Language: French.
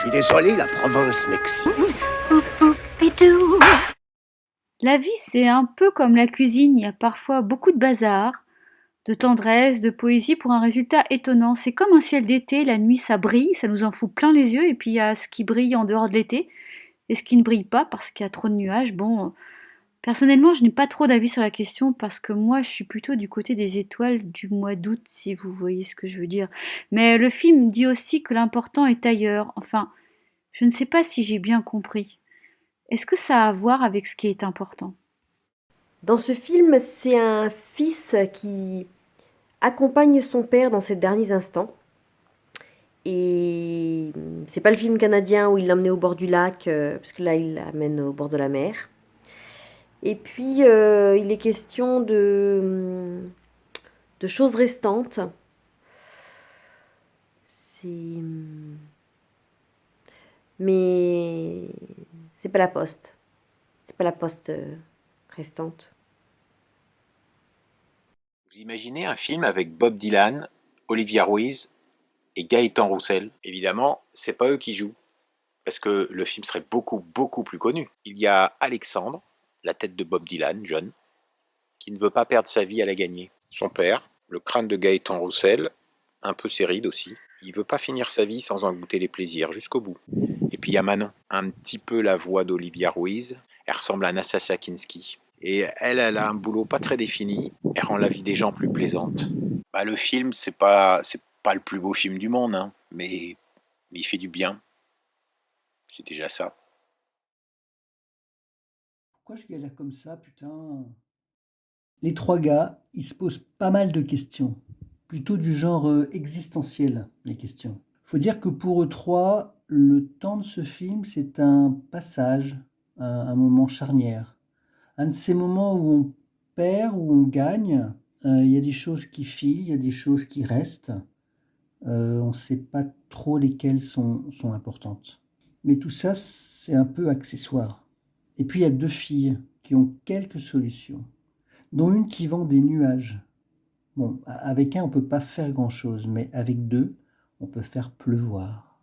Je suis désolé, la province m'excite. La vie, c'est un peu comme la cuisine, il y a parfois beaucoup de bazar, de tendresse, de poésie pour un résultat étonnant. C'est comme un ciel d'été, la nuit ça brille, ça nous en fout plein les yeux, et puis il y a ce qui brille en dehors de l'été, et ce qui ne brille pas parce qu'il y a trop de nuages. Bon, personnellement, je n'ai pas trop d'avis sur la question parce que moi, je suis plutôt du côté des étoiles du mois d'août, si vous voyez ce que je veux dire. Mais le film dit aussi que l'important est ailleurs. Enfin, je ne sais pas si j'ai bien compris. Est-ce que ça a à voir avec ce qui est important? Dans ce film, c'est un fils qui accompagne son père dans ses derniers instants. Et c'est pas le film canadien où il l'emmenait au bord du lac, parce que là, il l'amène au bord de la mer. Et puis, il est question de choses restantes. C'est... Mais c'est pas la poste. C'est pas la poste restante. Vous imaginez un film avec Bob Dylan, Olivia Ruiz et Gaëtan Roussel? Évidemment, c'est pas eux qui jouent, parce que le film serait beaucoup plus connu. Il y a Alexandre, la tête de Bob Dylan, jeune, qui ne veut pas perdre sa vie à la gagner. Son père, le crâne de Gaëtan Roussel, un peu ses rides aussi. Il veut pas finir sa vie sans en goûter les plaisirs jusqu'au bout. Et puis il y a Manon, un petit peu la voix d'Olivia Ruiz. Elle ressemble à Nastassja Kinski. Et elle a un boulot pas très défini. Elle rend la vie des gens plus plaisante. Bah, le film, c'est pas le plus beau film du monde, hein, mais il fait du bien. C'est déjà ça. Pourquoi je galère comme ça, putain? Les trois gars, ils se posent pas mal de questions. Plutôt du genre existentiel, les questions. Faut dire que pour eux trois, le temps de ce film, c'est un passage, un moment charnière. Un de ces moments où on perd, où on gagne. Il y a des choses qui filent, il y a des choses qui restent. On ne sait pas trop lesquelles sont importantes. Mais tout ça, c'est un peu accessoire. Et puis il y a deux filles qui ont quelques solutions, dont une qui vend des nuages. Bon, avec un, on peut pas faire grand-chose, mais avec deux, on peut faire pleuvoir.